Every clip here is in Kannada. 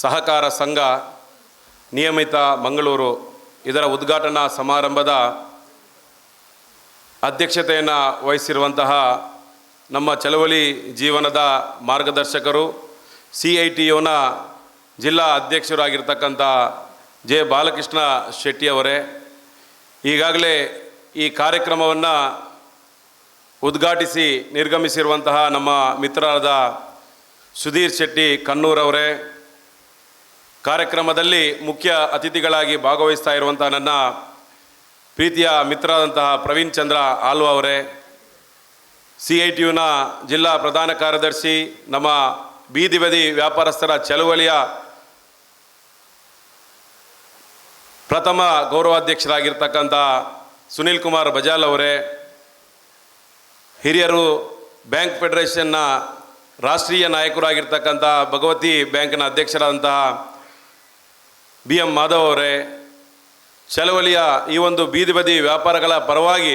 ಸಹಕಾರ ಸಂಘ ನಿಯಮಿತ ಮಂಗಳೂರು ಇದರ ಉದ್ಘಾಟನಾ ಸಮಾರಂಭದ ಅಧ್ಯಕ್ಷತೆಯನ್ನು ವಹಿಸಿರುವಂತಹ ನಮ್ಮ ಚಳವಳಿ ಜೀವನದ ಮಾರ್ಗದರ್ಶಕರು CITUನ ಜಿಲ್ಲಾ ಅಧ್ಯಕ್ಷರಾಗಿರ್ತಕ್ಕಂಥ ಜೆ ಬಾಲಕೃಷ್ಣ ಶೆಟ್ಟಿಯವರೇ, ಈಗಾಗಲೇ ಈ ಕಾರ್ಯಕ್ರಮವನ್ನು ಉದ್ಘಾಟಿಸಿ ನಿರ್ಗಮಿಸಿರುವಂತಹ ನಮ್ಮ ಮಿತ್ರರಾದ ಸುಧೀರ್ ಶೆಟ್ಟಿ ಕನ್ನೂರವರೇ, ಕಾರ್ಯಕ್ರಮದಲ್ಲಿ ಮುಖ್ಯ ಅತಿಥಿಗಳಾಗಿ ಭಾಗವಹಿಸ್ತಾ ಇರುವಂಥ ನನ್ನ ಪ್ರೀತಿಯ ಮಿತ್ರರಾದಂತಹ ಪ್ರವೀಣ್ ಚಂದ್ರ ಆಲ್ವ ಅವರೇ, CITUನ ಜಿಲ್ಲಾ ಪ್ರಧಾನ ಕಾರ್ಯದರ್ಶಿ, ನಮ್ಮ ಬೀದಿ ಬದಿ ವ್ಯಾಪಾರಸ್ಥರ ಚಳುವಳಿಯ ಪ್ರಥಮ ಗೌರವಾಧ್ಯಕ್ಷರಾಗಿರ್ತಕ್ಕಂಥ ಸುನೀಲ್ ಕುಮಾರ್ ಬಜಾಲ್ ಅವರೇ, ಹಿರಿಯರು ಬ್ಯಾಂಕ್ ಫೆಡರೇಷನ್ನ ರಾಷ್ಟ್ರೀಯ ನಾಯಕರಾಗಿರ್ತಕ್ಕಂಥ ಭಗವತಿ ಬ್ಯಾಂಕ್ನ ಅಧ್ಯಕ್ಷರಾದಂತಹ BM ಮಾಧವ್ ಅವರೇ, ಚಳವಳಿಯ ಈ ಒಂದು ಬೀದಿ ಬದಿ ವ್ಯಾಪಾರಗಳ ಪರವಾಗಿ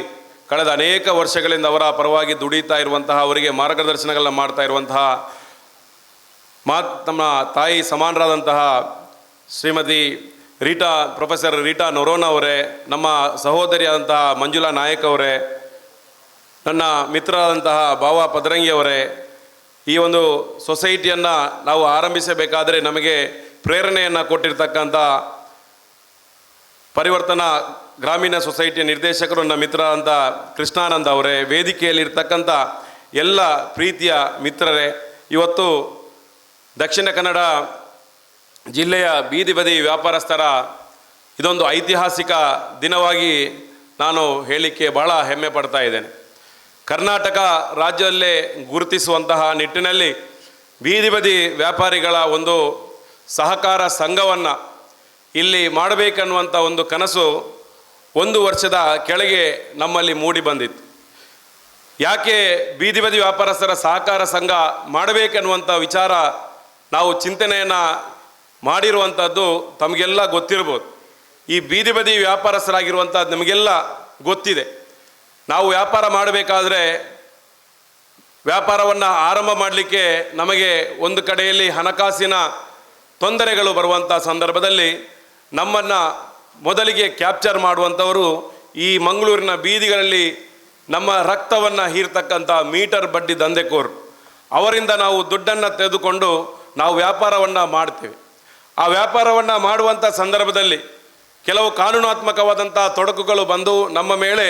ಕಳೆದ ಅನೇಕ ವರ್ಷಗಳಿಂದ ಅವರ ಪರವಾಗಿ ದುಡಿತಾ ಇರುವಂತಹ, ಅವರಿಗೆ ಮಾರ್ಗದರ್ಶನಗಳನ್ನ ಮಾಡ್ತಾ ಇರುವಂತಹ ನಮ್ಮ ತಾಯಿ ಸಮಾನರಾದಂತಹ ಶ್ರೀಮತಿ ಪ್ರೊಫೆಸರ್ ರೀಟಾ ನೊರೋನಾ ಅವರೇ, ನಮ್ಮ ಸಹೋದರಿಯಾದಂತಹ ಮಂಜುಳಾ ನಾಯಕ್ ಅವರೇ, ನನ್ನ ಮಿತ್ರರಾದಂತಹ ಭಾವ ಪದರಂಗಿ ಅವರೇ, ಈ ಒಂದು ಸೊಸೈಟಿಯನ್ನು ನಾವು ಆರಂಭಿಸಬೇಕಾದರೆ ನಮಗೆ ಪ್ರೇರಣೆಯನ್ನು ಕೊಟ್ಟಿರ್ತಕ್ಕಂಥ ಪರಿವರ್ತನಾ ಗ್ರಾಮೀಣ ಸೊಸೈಟಿಯ ನಿರ್ದೇಶಕರು ನನ್ನ ಮಿತ್ರರಾದಂಥ ಕೃಷ್ಣಾನಂದ ಅವರೇ, ವೇದಿಕೆಯಲ್ಲಿರ್ತಕ್ಕಂಥ ಎಲ್ಲ ಪ್ರೀತಿಯ ಮಿತ್ರರೇ, ಇವತ್ತು ದಕ್ಷಿಣ ಕನ್ನಡ ಜಿಲ್ಲೆಯ ಬೀದಿ ಬದಿ ವ್ಯಾಪಾರಸ್ಥರ ಇದೊಂದು ಐತಿಹಾಸಿಕ ದಿನವಾಗಿ ನಾನು ಹೇಳಲಿಕ್ಕೆ ಬಹಳ ಹೆಮ್ಮೆ ಪಡ್ತಾ ಇದ್ದೇನೆ. ಕರ್ನಾಟಕ ರಾಜ್ಯದಲ್ಲೇ ಗುರುತಿಸುವಂತಹ ನಿಟ್ಟಿನಲ್ಲಿ ಬೀದಿ ಬದಿ ವ್ಯಾಪಾರಿಗಳ ಒಂದು ಸಹಕಾರ ಸಂಘವನ್ನು ಇಲ್ಲಿ ಮಾಡಬೇಕನ್ನುವಂಥ ಒಂದು ಕನಸು 1 ವರ್ಷದ ಕೆಳಗೆ ನಮ್ಮಲ್ಲಿ ಮೂಡಿ ಬಂದಿತ್ತು. ಯಾಕೆ ಬೀದಿ ಬದಿ ವ್ಯಾಪಾರಸ್ಥರ ಸಹಕಾರ ಸಂಘ ಮಾಡಬೇಕನ್ನುವಂಥ ವಿಚಾರ ನಾವು ಚಿಂತನೆಯನ್ನು ಮಾಡಿರುವಂಥದ್ದು ತಮಗೆಲ್ಲ ಗೊತ್ತಿರ್ಬೋದು. ಈ ಬೀದಿ ಬದಿ ವ್ಯಾಪಾರಸ್ಥರಾಗಿರುವಂಥದ್ದು ನಮಗೆಲ್ಲ ಗೊತ್ತಿದೆ. ನಾವು ವ್ಯಾಪಾರ ಮಾಡಬೇಕಾದ್ರೆ ವ್ಯಾಪಾರವನ್ನು ಆರಂಭ ಮಾಡಲಿಕ್ಕೆ ನಮಗೆ ಒಂದು ಕಡೆಯಲ್ಲಿ ಹಣಕಾಸಿನ ತೊಂದರೆಗಳು ಬರುವಂಥ ಸಂದರ್ಭದಲ್ಲಿ ನಮ್ಮನ್ನು ಮೊದಲಿಗೆ ಕ್ಯಾಪ್ಚರ್ ಮಾಡುವಂಥವರು ಈ ಮಂಗಳೂರಿನ ಬೀದಿಗಳಲ್ಲಿ ನಮ್ಮ ರಕ್ತವನ್ನು ಹೀರ್ತಕ್ಕಂಥ ಮೀಟರ್ ಬಡ್ಡಿ ದಂಧೆಕೋರು. ಅವರಿಂದ ನಾವು ದುಡ್ಡನ್ನು ತೆಗೆದುಕೊಂಡು ನಾವು ವ್ಯಾಪಾರವನ್ನು ಮಾಡ್ತೇವೆ. ಆ ವ್ಯಾಪಾರವನ್ನು ಮಾಡುವಂಥ ಸಂದರ್ಭದಲ್ಲಿ ಕೆಲವು ಕಾನೂನಾತ್ಮಕವಾದಂಥ ತೊಡಕುಗಳು ಬಂದು ನಮ್ಮ ಮೇಲೆ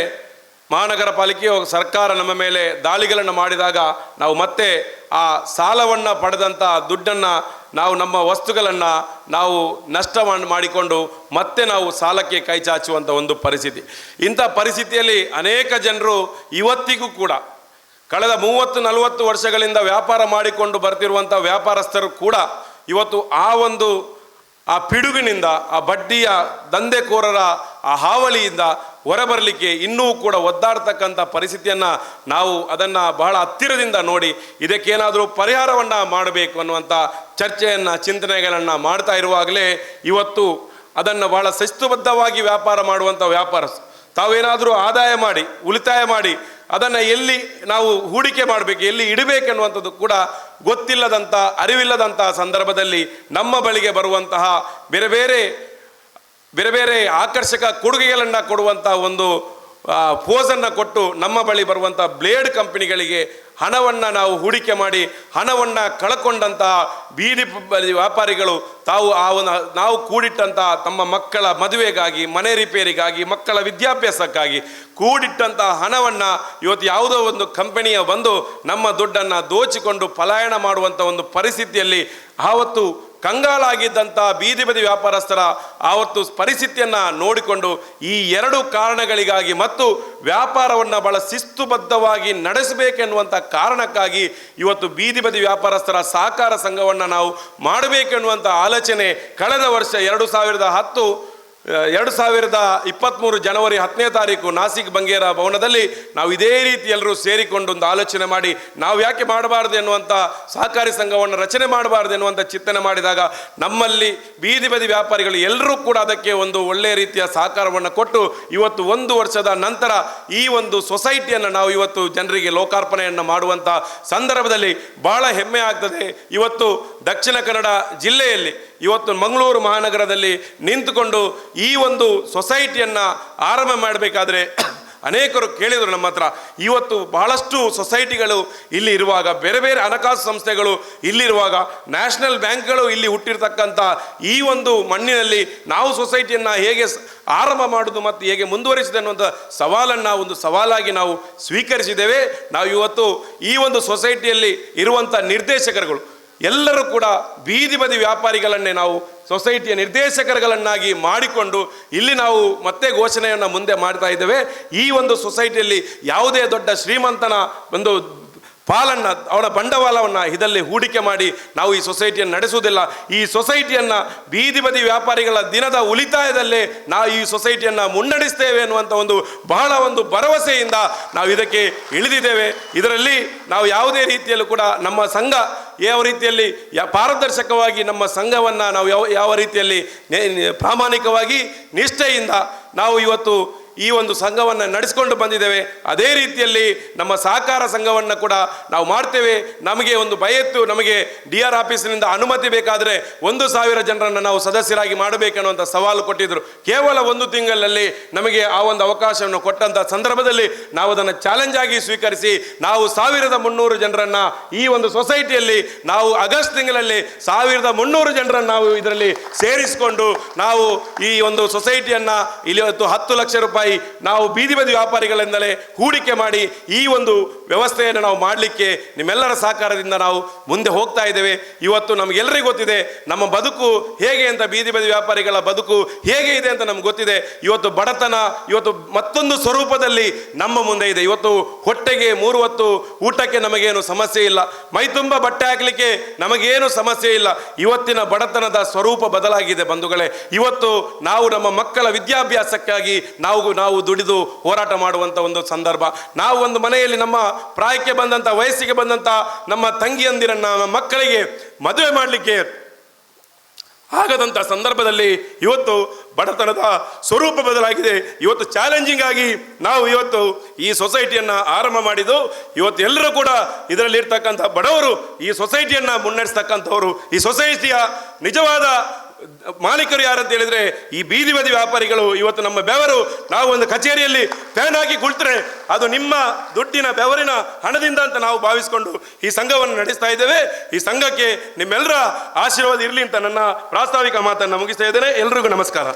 ಮಹಾನಗರ ಪಾಲಿಕೆಯು ಸರ್ಕಾರ ನಮ್ಮ ಮೇಲೆ ದಾಳಿಗಳನ್ನು ಮಾಡಿದಾಗ ನಾವು ಮತ್ತೆ ಆ ಸಾಲವನ್ನು ಪಡೆದಂಥ ದುಡ್ಡನ್ನು ನಾವು ನಮ್ಮ ವಸ್ತುಗಳನ್ನು ನಾವು ನಷ್ಟ ಮಾಡಿಕೊಂಡು ಮತ್ತೆ ನಾವು ಸಾಲಕ್ಕೆ ಕೈ ಚಾಚುವಂಥ ಒಂದು ಪರಿಸ್ಥಿತಿ. ಇಂಥ ಪರಿಸ್ಥಿತಿಯಲ್ಲಿ ಅನೇಕ ಜನರು ಇವತ್ತಿಗೂ ಕೂಡ ಕಳೆದ 30-40 ವರ್ಷಗಳಿಂದ ವ್ಯಾಪಾರ ಮಾಡಿಕೊಂಡು ಬರ್ತಿರುವಂಥ ವ್ಯಾಪಾರಸ್ಥರು ಕೂಡ ಇವತ್ತು ಆ ಪಿಡುಗಿನಿಂದ, ಆ ಬಡ್ಡಿಯ ದಂಧೆಕೋರರ ಆ ಹಾವಳಿಯಿಂದ ಹೊರಬರಲಿಕ್ಕೆ ಇನ್ನೂ ಕೂಡ ಒದ್ದಾಡ್ತಕ್ಕಂಥ ಪರಿಸ್ಥಿತಿಯನ್ನು ನಾವು ಅದನ್ನು ಬಹಳ ಹತ್ತಿರದಿಂದ ನೋಡಿ ಇದಕ್ಕೇನಾದರೂ ಪರಿಹಾರವನ್ನು ಮಾಡಬೇಕು ಅನ್ನುವಂಥ ಚರ್ಚೆಯನ್ನು, ಚಿಂತನೆಗಳನ್ನು ಮಾಡ್ತಾ ಇರುವಾಗಲೇ ಇವತ್ತು ಅದನ್ನು ಬಹಳ ಶಿಸ್ತುಬದ್ಧವಾಗಿ ವ್ಯಾಪಾರ ಮಾಡುವಂಥ ವ್ಯಾಪಾರಸ್ಥರು ತಾವೇನಾದರೂ ಆದಾಯ ಮಾಡಿ, ಉಳಿತಾಯ ಮಾಡಿ ಅದನ್ನು ಎಲ್ಲಿ ನಾವು ಹೂಡಿಕೆ ಮಾಡಬೇಕು, ಎಲ್ಲಿ ಇಡಬೇಕೆನ್ನುವಂಥದ್ದು ಕೂಡ ಗೊತ್ತಿಲ್ಲದಂಥ, ಅರಿವಿಲ್ಲದಂಥ ಸಂದರ್ಭದಲ್ಲಿ ನಮ್ಮ ಬಳಿಗೆ ಬರುವಂತಹ ಬೇರೆ ಬೇರೆ ಆಕರ್ಷಕ ಕೊಡುಗೆಗಳನ್ನು ಕೊಡುವಂಥ ಒಂದು ಪೋಸನ್ನು ಕೊಟ್ಟು ನಮ್ಮ ಬಳಿ ಬರುವಂಥ ಬ್ಲೇಡ್ ಕಂಪನಿಗಳಿಗೆ ಹಣವನ್ನು ನಾವು ಹೂಡಿಕೆ ಮಾಡಿ ಹಣವನ್ನು ಕಳ್ಕೊಂಡಂತಹ ಬೀದಿ ವ್ಯಾಪಾರಿಗಳು ನಾವು ಕೂಡಿಟ್ಟಂಥ ತಮ್ಮ ಮಕ್ಕಳ ಮದುವೆಗಾಗಿ, ಮನೆ ರಿಪೇರಿಗಾಗಿ, ಮಕ್ಕಳ ವಿದ್ಯಾಭ್ಯಾಸಕ್ಕಾಗಿ ಕೂಡಿಟ್ಟಂಥ ಹಣವನ್ನು ಇವತ್ತು ಯಾವುದೋ ಒಂದು ಕಂಪನಿಯ ಬಂದು ನಮ್ಮ ದುಡ್ಡನ್ನು ದೋಚಿಕೊಂಡು ಪಲಾಯನ ಮಾಡುವಂಥ ಒಂದು ಪರಿಸ್ಥಿತಿಯಲ್ಲಿ ಆವತ್ತು ಕಂಗಾಲಾಗಿದ್ದಂಥ ಬೀದಿ ಬದಿ ವ್ಯಾಪಾರಸ್ಥರ ಆವತ್ತು ಪರಿಸ್ಥಿತಿಯನ್ನು ನೋಡಿಕೊಂಡು ಈ 2 ಕಾರಣಗಳಿಗಾಗಿ ಮತ್ತು ವ್ಯಾಪಾರವನ್ನು ಬಹಳ ಶಿಸ್ತುಬದ್ಧವಾಗಿ ನಡೆಸಬೇಕೆನ್ನುವಂಥ ಕಾರಣಕ್ಕಾಗಿ ಇವತ್ತು ಬೀದಿ ಬದಿ ವ್ಯಾಪಾರಸ್ಥರ ಸಹಕಾರ ಸಂಘವನ್ನು ನಾವು ಮಾಡಬೇಕೆನ್ನುವಂಥ ಆಲೋಚನೆ ಕಳೆದ ವರ್ಷ 2023 ಜನವರಿ 10ನೇ ತಾರೀಕು ನಾಸಿಕ್ ಬಂಗೇರ ಭವನದಲ್ಲಿ ನಾವು ಇದೇ ರೀತಿ ಎಲ್ಲರೂ ಸೇರಿಕೊಂಡು ಒಂದು ಆಲೋಚನೆ ಮಾಡಿ ನಾವು ಯಾಕೆ ಮಾಡಬಾರ್ದು ಎನ್ನುವಂಥ ಸಹಕಾರಿ ಸಂಘವನ್ನು ರಚನೆ ಮಾಡಬಾರ್ದು ಎನ್ನುವಂಥ ಚಿಂತನೆ ಮಾಡಿದಾಗ ನಮ್ಮಲ್ಲಿ ಬೀದಿ ಬದಿ ವ್ಯಾಪಾರಿಗಳು ಎಲ್ಲರೂ ಕೂಡ ಅದಕ್ಕೆ ಒಂದು ಒಳ್ಳೆಯ ರೀತಿಯ ಸಹಕಾರವನ್ನು ಕೊಟ್ಟು ಇವತ್ತು 1 ವರ್ಷದ ನಂತರ ಈ ಒಂದು ಸೊಸೈಟಿಯನ್ನು ನಾವು ಇವತ್ತು ಜನರಿಗೆ ಲೋಕಾರ್ಪಣೆಯನ್ನು ಮಾಡುವಂಥ ಸಂದರ್ಭದಲ್ಲಿ ಬಹಳ ಹೆಮ್ಮೆ ಆಗ್ತದೆ. ಇವತ್ತು ದಕ್ಷಿಣ ಕನ್ನಡ ಜಿಲ್ಲೆಯಲ್ಲಿ ಇವತ್ತು ಮಂಗಳೂರು ಮಹಾನಗರದಲ್ಲಿ ನಿಂತುಕೊಂಡು ಈ ಒಂದು ಸೊಸೈಟಿಯನ್ನು ಆರಂಭ ಮಾಡಬೇಕಾದ್ರೆ ಅನೇಕರು ಕೇಳಿದರು ನಮ್ಮ ಹತ್ರ. ಇವತ್ತು ಬಹಳಷ್ಟು ಸೊಸೈಟಿಗಳು ಇಲ್ಲಿ ಇರುವಾಗ, ಬೇರೆ ಬೇರೆ ಹಣಕಾಸು ಸಂಸ್ಥೆಗಳು ಇಲ್ಲಿರುವಾಗ, ನ್ಯಾಷನಲ್ ಬ್ಯಾಂಕ್ಗಳು ಇಲ್ಲಿ ಹುಟ್ಟಿರ್ತಕ್ಕಂಥ ಈ ಒಂದು ಮಣ್ಣಿನಲ್ಲಿ ನಾವು ಸೊಸೈಟಿಯನ್ನು ಹೇಗೆ ಆರಂಭ ಮಾಡೋದು ಮತ್ತು ಹೇಗೆ ಮುಂದುವರಿಸಿದೆ ಅನ್ನುವಂಥ ಸವಾಲನ್ನು ಒಂದು ಸವಾಲಾಗಿ ನಾವು ಸ್ವೀಕರಿಸಿದ್ದೇವೆ. ನಾವು ಇವತ್ತು ಈ ಒಂದು ಸೊಸೈಟಿಯಲ್ಲಿ ಇರುವಂಥ ನಿರ್ದೇಶಕರುಗಳು ಎಲ್ಲರೂ ಕೂಡ ಬೀದಿ ಬದಿ ವ್ಯಾಪಾರಿಗಳನ್ನೇ ನಾವು ಸೊಸೈಟಿಯ ನಿರ್ದೇಶಕರುಗಳನ್ನಾಗಿ ಮಾಡಿಕೊಂಡು ಇಲ್ಲಿ ನಾವು ಮತ್ತೆ ಘೋಷಣೆಯನ್ನು ಮುಂದೆ ಮಾಡ್ತಾ ಇದ್ದೇವೆ. ಈ ಒಂದು ಸೊಸೈಟಿಯಲ್ಲಿ ಯಾವುದೇ ದೊಡ್ಡ ಶ್ರೀಮಂತನ ಒಂದು ಪಾಲನ್ನು, ಅವನ ಬಂಡವಾಳವನ್ನು ಇದರಲ್ಲಿ ಹೂಡಿಕೆ ಮಾಡಿ ನಾವು ಈ ಸೊಸೈಟಿಯನ್ನು ನಡೆಸುವುದಿಲ್ಲ. ಈ ಸೊಸೈಟಿಯನ್ನು ಬೀದಿ ಬದಿ ವ್ಯಾಪಾರಿಗಳ ದಿನದ ಉಳಿತಾಯದಲ್ಲೇ ನಾವು ಈ ಸೊಸೈಟಿಯನ್ನು ಮುನ್ನಡೆಸ್ತೇವೆ ಅನ್ನುವಂಥ ಬಹಳ ಭರವಸೆಯಿಂದ ನಾವು ಇದಕ್ಕೆ ಇಳಿದಿದ್ದೇವೆ. ಇದರಲ್ಲಿ ನಾವು ಯಾವುದೇ ರೀತಿಯಲ್ಲೂ ಕೂಡ ನಮ್ಮ ಸಂಘ ಯಾವ ರೀತಿಯಲ್ಲಿ ಪಾರದರ್ಶಕವಾಗಿ ನಮ್ಮ ಸಂಘವನ್ನು ನಾವು ಯಾವ ರೀತಿಯಲ್ಲಿ ಪ್ರಾಮಾಣಿಕವಾಗಿ ನಿಷ್ಠೆಯಿಂದ ನಾವು ಇವತ್ತು ಈ ಒಂದು ಸಂಘವನ್ನು ನಡೆಸಿಕೊಂಡು ಬಂದಿದ್ದೇವೆ. ಅದೇ ರೀತಿಯಲ್ಲಿ ನಮ್ಮ ಸಹಕಾರ ಸಂಘವನ್ನು ಕೂಡ ನಾವು ಮಾಡ್ತೇವೆ. ನಮಗೆ ಭಯತ್ತು, ನಮಗೆ DR ಆಫೀಸಿನಿಂದ ಅನುಮತಿ ಬೇಕಾದರೆ 1,000 ಜನರನ್ನು ನಾವು ಸದಸ್ಯರಾಗಿ ಮಾಡಬೇಕನ್ನುವಂಥ ಸವಾಲು ಕೊಟ್ಟಿದ್ದರು. ಕೇವಲ 1 ತಿಂಗಳಲ್ಲಿ ನಮಗೆ ಆ ಒಂದು ಅವಕಾಶವನ್ನು ಕೊಟ್ಟಂಥ ಸಂದರ್ಭದಲ್ಲಿ ನಾವು ಅದನ್ನು ಚಾಲೆಂಜ್ ಆಗಿ ಸ್ವೀಕರಿಸಿ ನಾವು 1,300 ಜನರನ್ನು ಈ ಒಂದು ಸೊಸೈಟಿಯಲ್ಲಿ ನಾವು ಆಗಸ್ಟ್ ತಿಂಗಳಲ್ಲಿ 1,300 ಜನರನ್ನು ನಾವು ಇದರಲ್ಲಿ ಸೇರಿಸಿಕೊಂಡು ನಾವು ಈ ಒಂದು ಸೊಸೈಟಿಯನ್ನು ಇಲ್ಲಿ 10 ಲಕ್ಷ ರೂಪಾಯಿ ನಾವು ಬೀದಿ ಬದಿ ವ್ಯಾಪಾರಿಗಳಿಂದಲೇ ಹೂಡಿಕೆ ಮಾಡಿ ಈ ಒಂದು ವ್ಯವಸ್ಥೆಯನ್ನು ನಾವು ಮಾಡಲಿಕ್ಕೆ ನಿಮ್ಮೆಲ್ಲರ ಸಹಕಾರದಿಂದ ನಾವು ಮುಂದೆ ಹೋಗ್ತಾ ಇದ್ದೇವೆ. ಇವತ್ತು ನಮಗೆಲ್ಲರಿಗೂ ಗೊತ್ತಿದೆ ನಮ್ಮ ಬದುಕು ಹೇಗೆ ಅಂತ, ಬೀದಿ ಬದಿ ವ್ಯಾಪಾರಿಗಳ ಬದುಕು ಹೇಗೆ ಇದೆ ಅಂತ ನಮ್ಗೆ ಗೊತ್ತಿದೆ. ಇವತ್ತು ಬಡತನ ಇವತ್ತು ಮತ್ತೊಂದು ಸ್ವರೂಪದಲ್ಲಿ ನಮ್ಮ ಮುಂದೆ ಇದೆ. ಇವತ್ತು ಹೊಟ್ಟೆಗೆ 3 ಹೊತ್ತು ಊಟಕ್ಕೆ ನಮಗೇನು ಸಮಸ್ಯೆ ಇಲ್ಲ, ಮೈ ತುಂಬ ಬಟ್ಟೆ ಹಾಕಲಿಕ್ಕೆ ನಮಗೇನು ಸಮಸ್ಯೆ ಇಲ್ಲ. ಇವತ್ತಿನ ಬಡತನದ ಸ್ವರೂಪ ಬದಲಾಗಿದೆ ಬಂಧುಗಳೇ. ಇವತ್ತು ನಾವು ನಮ್ಮ ಮಕ್ಕಳ ವಿದ್ಯಾಭ್ಯಾಸಕ್ಕಾಗಿ ನಾವು ದುಡಿದು ಹೋರಾಟ ಮಾಡುವಂಥ ಸಂದರ್ಭ. ನಾವು ಒಂದು ಮನೆಯಲ್ಲಿ ನಮ್ಮ ಪ್ರಾಯಕ್ಕೆ ಬಂದಂಥ, ವಯಸ್ಸಿಗೆ ಬಂದಂಥ ನಮ್ಮ ತಂಗಿಯಂದಿರನ್ನ, ನಮ್ಮ ಮಕ್ಕಳಿಗೆ ಮದುವೆ ಮಾಡಲಿಕ್ಕೆ ಆಗದಂಥ ಸಂದರ್ಭದಲ್ಲಿ ಇವತ್ತು ಬಡತನದ ಸ್ವರೂಪ ಬದಲಾಗಿದೆ. ಇವತ್ತು ಚಾಲೆಂಜಿಂಗ್ ಆಗಿ ನಾವು ಇವತ್ತು ಈ ಸೊಸೈಟಿಯನ್ನು ಆರಂಭ ಮಾಡಿದ್ದು. ಇವತ್ತು ಎಲ್ಲರೂ ಕೂಡ ಇದರಲ್ಲಿ ಇರ್ತಕ್ಕಂಥ ಬಡವರು ಈ ಸೊಸೈಟಿಯನ್ನು ಮುನ್ನಡೆಸ್ತಕ್ಕಂಥವರು, ಈ ಸೊಸೈಟಿಯ ನಿಜವಾದ ಮಾಲೀಕರು ಯಾರಂತ ಹೇಳಿದ್ರೆ ಈ ಬೀದಿ ಬದಿ ವ್ಯಾಪಾರಿಗಳು. ಇವತ್ತು ನಮ್ಮ ಬೆವರು, ನಾವು ಒಂದು ಕಚೇರಿಯಲ್ಲಿ ಫ್ಯಾನ್ ಹಾಕಿ ಕುಳಿತರೆ ಅದು ನಿಮ್ಮ ದುಡ್ಡಿನ ಬೆವರಿನ ಹಣದಿಂದ ಅಂತ ನಾವು ಭಾವಿಸಿಕೊಂಡು ಈ ಸಂಘವನ್ನು ನಡೆಸ್ತಾ ಇದ್ದೇವೆ. ಈ ಸಂಘಕ್ಕೆ ನಿಮ್ಮೆಲ್ಲರ ಆಶೀರ್ವಾದ ಇರಲಿ ಅಂತ ನನ್ನ ಪ್ರಾಸ್ತಾವಿಕ ಮಾತನ್ನು ಮುಗಿಸ್ತಾ ಇದ್ದೇನೆ. ಎಲ್ರಿಗೂ ನಮಸ್ಕಾರ.